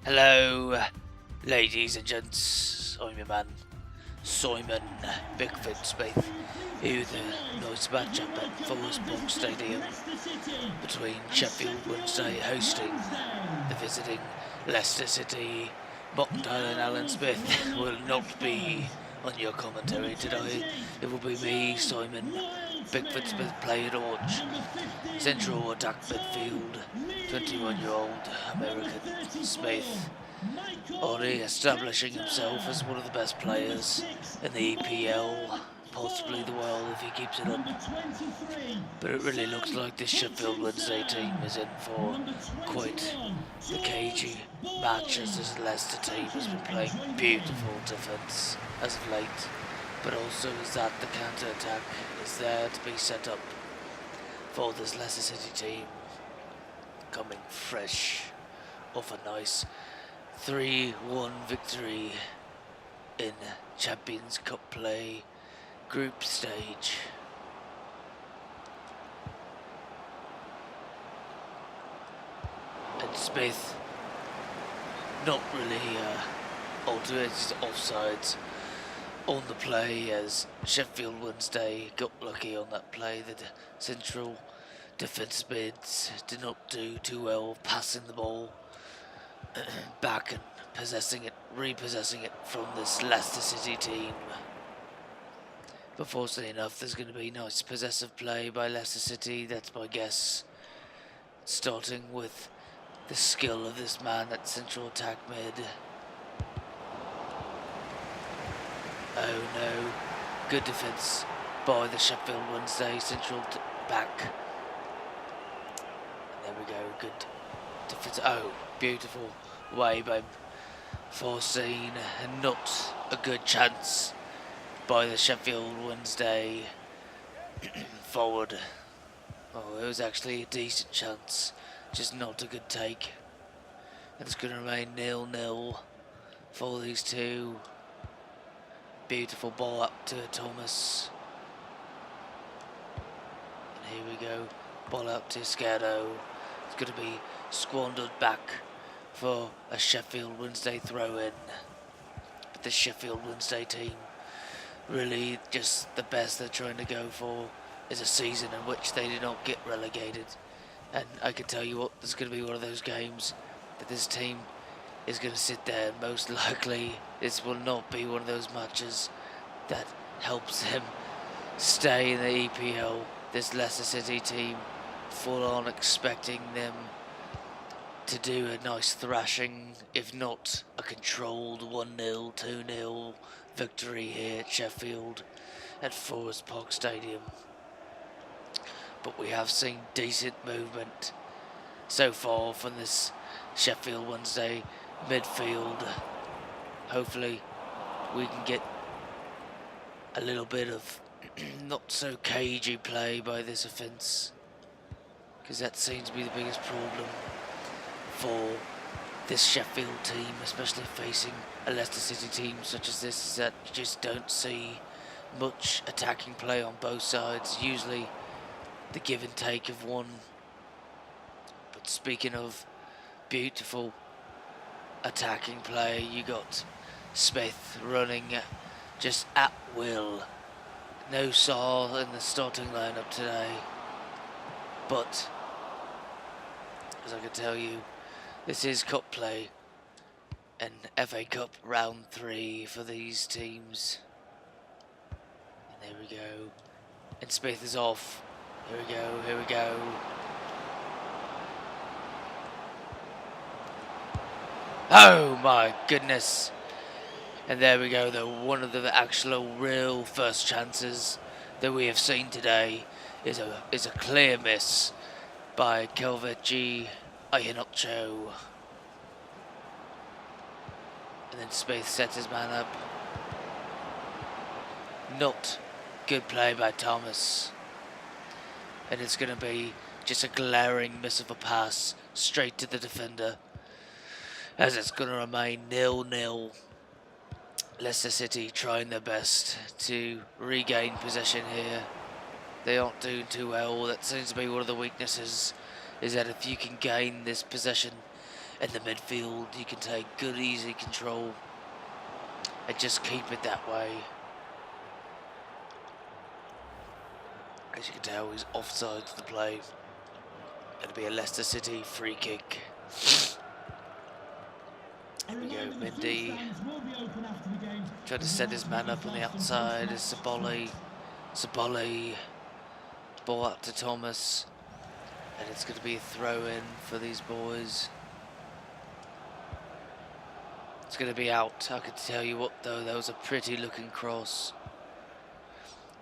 Hello, ladies and gents. I'm your man, Simon Bickford-Smith, here with a nice matchup at Forest Park Stadium between Sheffield Wednesday hosting the visiting Leicester City. Martin Tyler and Alan Smith will not be on your commentary today. It will be me, Simon Bickford-Smith, playing Orch. Central attack midfield, 21-year-old American Smith, already establishing himself as one of the best players in the EPL, possibly the world if he keeps it up. But it really looks like this Sheffield Wednesday team is in for quite the cagey match, as this Leicester team has been playing beautiful defence as of late, but also is that the counter-attack is there to be set up for this Leicester City team, coming fresh off a nice 3-1 victory in Champions Cup play group stage. And Smith not really alterated his offsides on the play, as Sheffield Wednesday got lucky on that play. The central defence mids did not do too well passing the ball back and repossessing it from this Leicester City team. But fortunately enough, there's going to be nice possessive play by Leicester City, that's my guess, starting with the skill of this man at central attack mid. Oh no, good defence by the Sheffield Wednesday central back. There we go, good defence. Oh, beautiful way by foreseen, and not a good chance by the Sheffield Wednesday forward. Oh, it was actually a decent chance, just not a good take. And it's going to remain 0-0 for these two. Beautiful ball up to Thomas. And here we go. Ball up to Scado. It's going to be squandered back for a Sheffield Wednesday throw-in. But the Sheffield Wednesday team, really just the best they're trying to go for is a season in which they did not get relegated. And I can tell you what, there's going to be one of those games that this team is going to sit there, and most likely this will not be one of those matches that helps him stay in the EPL. This Leicester City team, full on expecting them to do a nice thrashing, if not a controlled 1-0, 2-0 victory here at Sheffield at Forest Park Stadium. But we have seen decent movement so far from this Sheffield Wednesday midfield. Hopefully we can get a little bit of not so cagey play by this offence, because that seems to be the biggest problem for this Sheffield team, especially facing a Leicester City team such as this, is that you just don't see much attacking play on both sides, usually the give and take of one. But speaking of beautiful attacking play, you got Smith running just at will. No Saul in the starting lineup today, but as I can tell you, this is cup play and FA Cup round 3 for these teams. And there we go, and Smith is off. Here we go, here we go. Oh my goodness. And there we go, though. One of the actual real first chances that we have seen today is a clear miss by Kelveci Ayanacho. And then Smith sets his man up. Not good play by Thomas. And it's going to be just a glaring miss of a pass straight to the defender, as it's going to remain 0-0. Leicester City trying their best to regain possession here. They aren't doing too well. That seems to be one of the weaknesses, is that if you can gain this possession in the midfield. You can take good, easy control and just keep it that way. As you can tell, he's offside the play. It'll be a Leicester City free kick. Here we go, Mendy trying to set his man up on the outside. Is Saboli. Ball up to Thomas, and it's going to be a throw in for these boys. It's going to be out. I can tell you what though, that was a pretty looking cross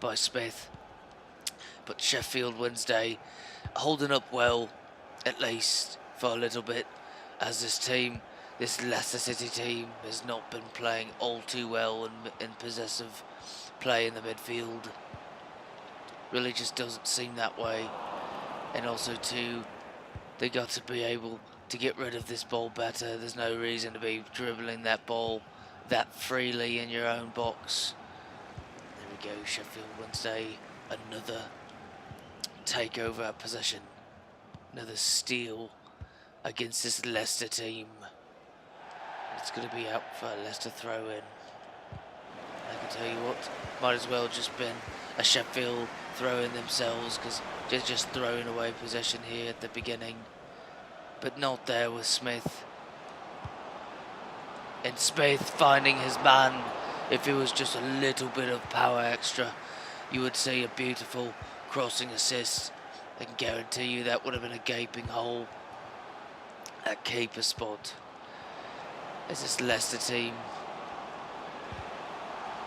by Smith. But Sheffield Wednesday holding up well, at least for a little bit, as this team, this Leicester City team, has not been playing all too well in possessive play in the midfield. Really just doesn't seem that way. And also too, they got to be able to get rid of this ball better. There's no reason to be dribbling that ball that freely in your own box. There we go, Sheffield Wednesday, another takeover at possession. Another steal against this Leicester team. It's going to be out for a Leicester throw in. I can tell you what, might as well just been a Sheffield throw in themselves, because they're just throwing away possession here at the beginning. But not there with Smith. And Smith finding his man. If it was just a little bit of power extra, you would see a beautiful crossing assist. I can guarantee you that would have been a gaping hole at keeper spot. As this Leicester team,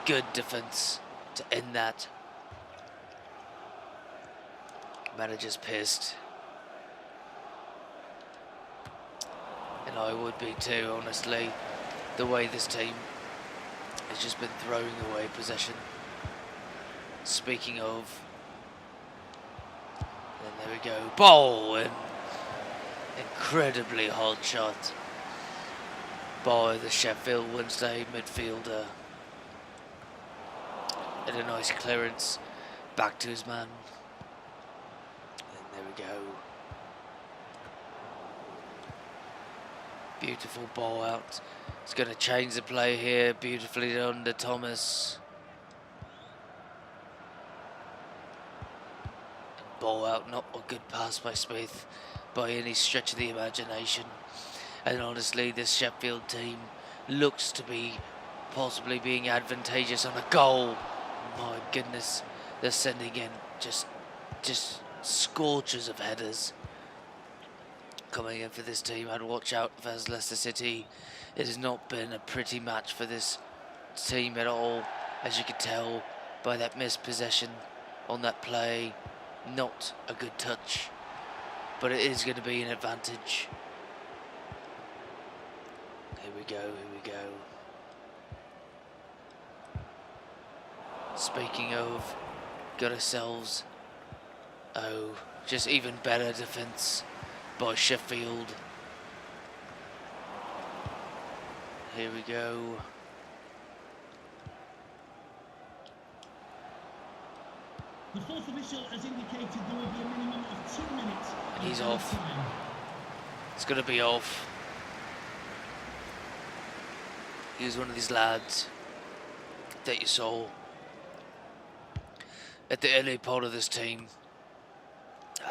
good defence to end that. Manager's pissed. And I would be too, honestly. The way this team has just been throwing away possession. Speaking of, then there we go, ball, and incredibly hard shot by the Sheffield Wednesday midfielder. And a nice clearance back to his man. And there we go. Beautiful ball out. It's going to change the play here. Beautifully done to Thomas. Ball out, not a good pass by Smith by any stretch of the imagination. And honestly, this Sheffield team looks to be possibly being advantageous on a goal. My goodness, they're sending in just scorchers of headers coming in for this team. I'd watch out for Leicester City. It has not been a pretty match for this team at all, as you can tell by that missed possession on that play. Not a good touch, but it is going to be an advantage. Here we go, here we go. Speaking of, got ourselves, just even better defence by Sheffield. Here we go. The fourth official has indicated there will be a minimum of 2 minutes. And he's off. It's going to be off. He was one of these lads that you saw at the early part of this team.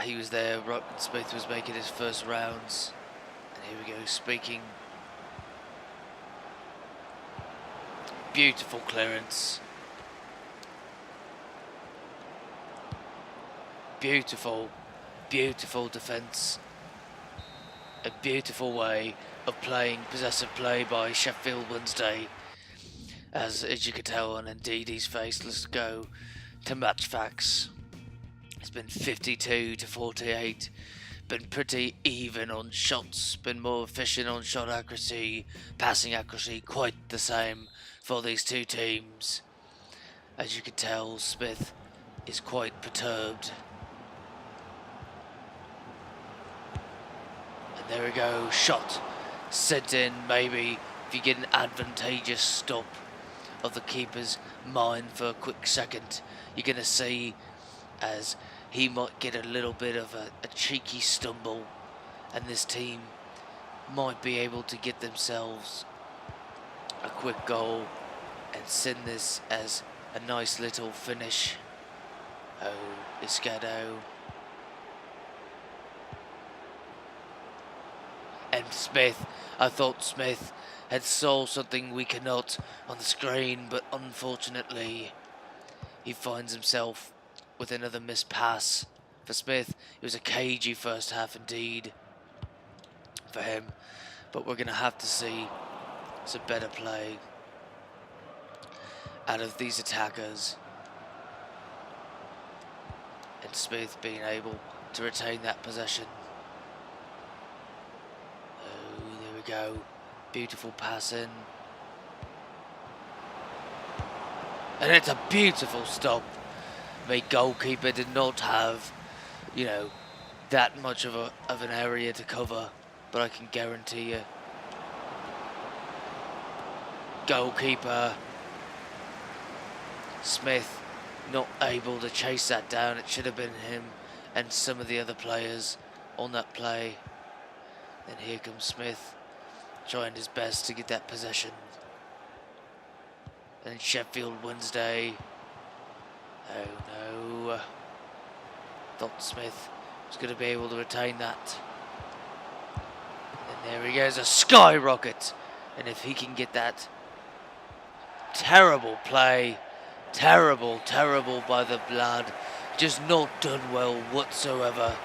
He was there right when Smith was making his first rounds. And here we go, speaking. Beautiful clearance. Beautiful, beautiful defence. A beautiful way of playing possessive play by Sheffield Wednesday. As you could tell on Ndidi's face, let's go to match facts. It's been 52 to 48. Been pretty even on shots. Been more efficient on shot accuracy. Passing accuracy quite the same for these two teams. As you can tell, Smith is quite perturbed. And there we go, shot sent in. Maybe if you get an advantageous stop of the keeper's mind for a quick second, you're going to see as he might get a little bit of a cheeky stumble, and this team might be able to get themselves a quick goal and send this as a nice little finish. Oh, Iscado. And Smith. I thought Smith had saw something we cannot on the screen, but unfortunately he finds himself with another missed pass. For Smith, it was a cagey first half indeed for him, but we're going to have to see some better play out of these attackers. And Smith being able to retain that possession. Oh, there we go. Beautiful pass in. And it's a beautiful stop. The goalkeeper did not have, you know, that much of an area to cover, but I can guarantee you, goalkeeper Smith not able to chase that down. It should have been him and some of the other players on that play. Then here comes Smith, trying his best to get that possession. And Sheffield Wednesday. Oh no. Thought Smith was going to be able to retain that. And there he goes, a skyrocket. And if he can get that, terrible play. Terrible by the blood. Just not done well whatsoever.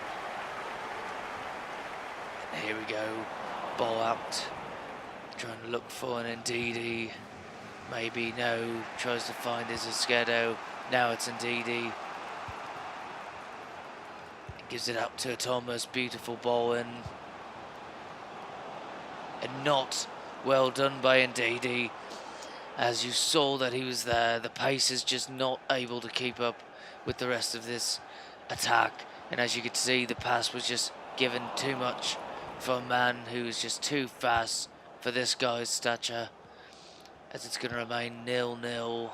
And here we go. Ball out. Trying to look for an Ndidi. Maybe no. Tries to find his Iscado. Now it's Ndidi. Gives it up to Thomas. Beautiful ball in. And not well done by Ndidi. As you saw that he was there, the pace is just not able to keep up with the rest of this attack. And as you could see, the pass was just given too much for a man who is just too fast for this guy's stature. As it's going to remain 0-0.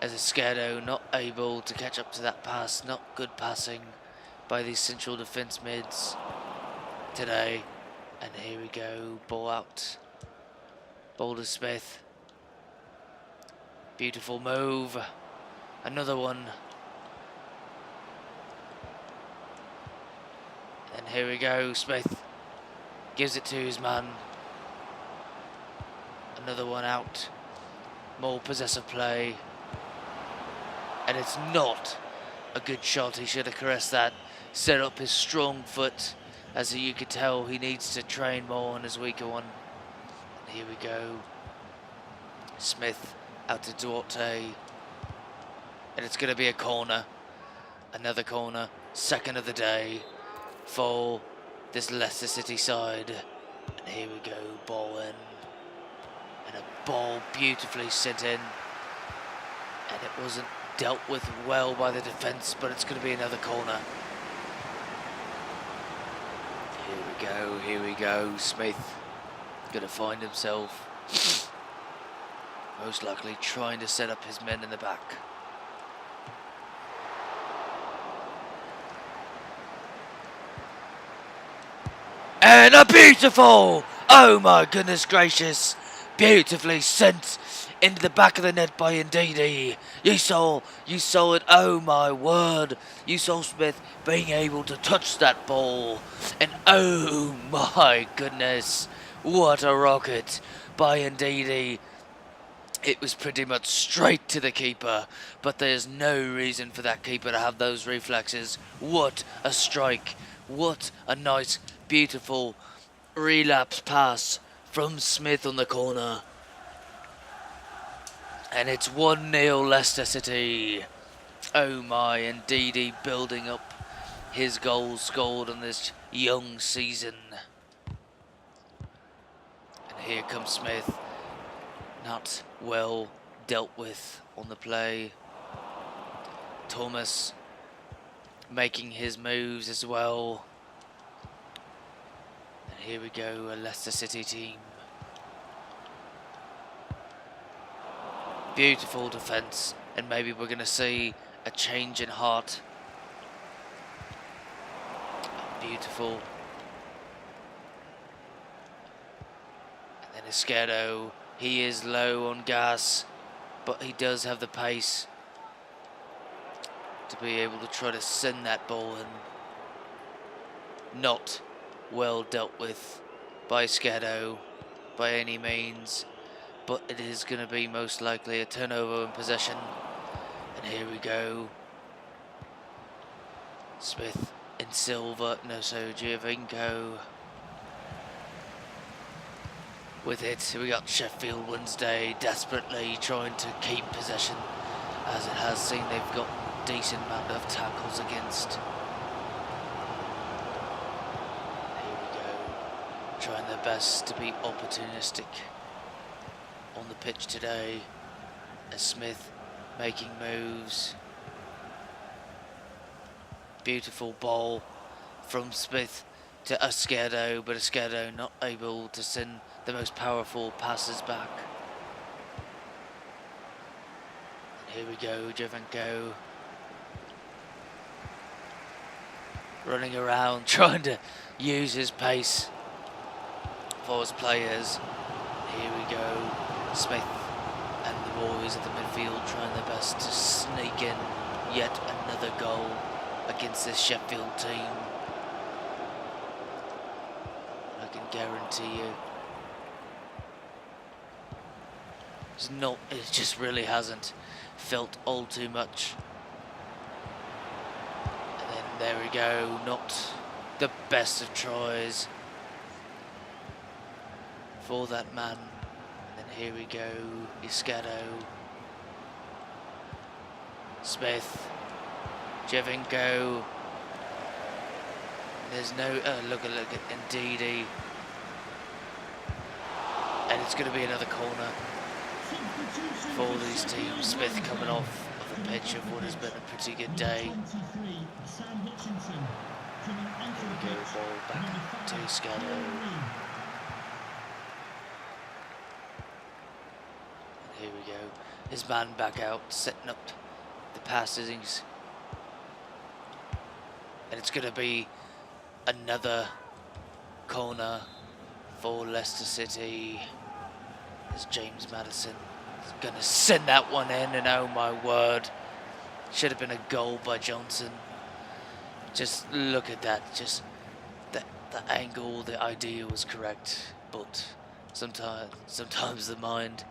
As Iscado not able to catch up to that pass. Not good passing by these central defence mids today. And here we go, ball out. Ball to Smith. Beautiful move. Another one. And here we go, Smith gives it to his man. Another one out. More possessive play. And it's not a good shot. He should have caressed that. Set up his strong foot. As you could tell, he needs to train more on his weaker one. And here we go. Smith out to Duarte. And it's going to be a corner. Another corner. Second of the day for this Leicester City side. And here we go. Ball in. And a ball beautifully sent in. And it wasn't dealt with well by the defence, but it's going to be another corner. Here we go. Smith going to find himself most likely trying to set up his men in the back. And a beautiful, oh my goodness gracious, beautifully sent into the back of the net by Ndidi. You saw it, oh my word. You saw Smith being able to touch that ball. And oh my goodness, what a rocket by Ndidi. It was pretty much straight to the keeper, but there's no reason for that keeper to have those reflexes. What a strike. What a nice, beautiful relapse pass from Smith on the corner. And it's 1-0 Leicester City. Oh my, Ndidi building up his goals scored on this young season. And here comes Smith. Not well dealt with on the play. Thomas making his moves as well. And here we go, a Leicester City team. Beautiful defence, and maybe we're going to see a change in heart. beautiful. And then Izquierdo, he is low on gas, but he does have the pace to be able to try to send that ball in. Not well dealt with by Izquierdo by any means, but it is going to be most likely a turnover in possession. And here we go. Smith in Silva, no, so Giovinco with it. We got Sheffield Wednesday desperately trying to keep possession, as it has seen they've got a decent amount of tackles against. Here we go, trying their best to be opportunistic on the pitch today, as Smith making moves. Beautiful ball from Smith to Izquierdo, but Izquierdo not able to send the most powerful passes back. And here we go, Giovinco running around, trying to use his pace for his players. Here we go, Smith and the boys at the midfield trying their best to sneak in yet another goal against this Sheffield team. I can guarantee you it just really hasn't felt all too much. And then there we go, not the best of tries for that man. And then here we go, Izquierdo, Smith, Giovinco. There's no look at Ndidi, and it's going to be another corner for these teams. Smith coming off of the pitch of what has been a pretty good day. Here we go, ball back to Izquierdo. And here we go, his man back out, setting up the passes. And it's going to be another corner for Leicester City, as James Maddison is going to send that one in, and oh my word, should have been a goal by Johnson. Just look at that, just the angle, the idea was correct, but sometimes the mind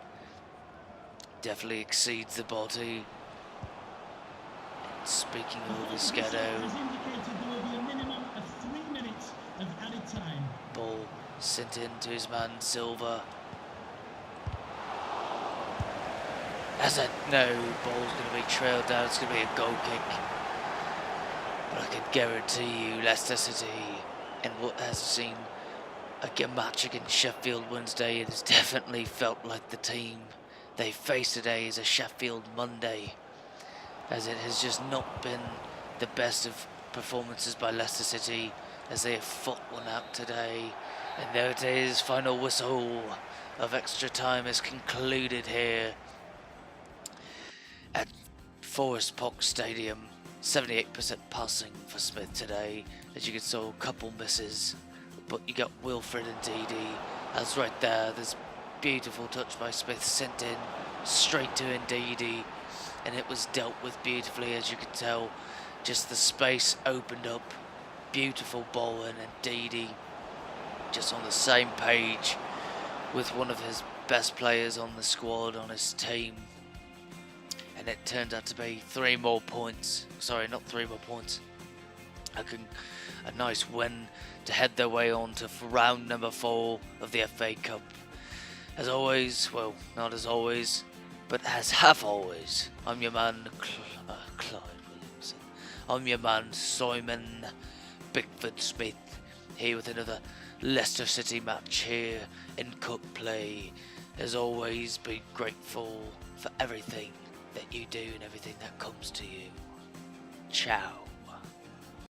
definitely exceeds the body. And speaking of Izquierdo, ball sent in to his man Silva. As that ball's going to be trailed down, it's going to be a goal kick. But I can guarantee you, Leicester City, in what has seen a match against Sheffield Wednesday, it has definitely felt like the team they face today is a Sheffield Monday, as it has just not been the best of performances by Leicester City, as they have fought one out today. And there it is, final whistle of extra time is concluded here at Forest Park Stadium. 78% passing for Smith today, as you can see, a couple misses, but you got Wilfred and Ndidi. That's right there, this beautiful touch by Smith, sent in straight to Ndidi, and it was dealt with beautifully, as you can tell. Just the space opened up, beautiful ball, and Ndidi just on the same page with one of his best players on the squad, on his team. And it turned out to be 3 more points. Sorry, not 3 more points. A nice win to head their way on to round number 4 of the FA Cup. As always, well, not as always, but as have always, I'm your man, Clyde Williamson. I'm your man, Simon Bickford-Smith, here with another Leicester City match here in cup play. As always, be grateful for everything that you do and everything that comes to you. Ciao.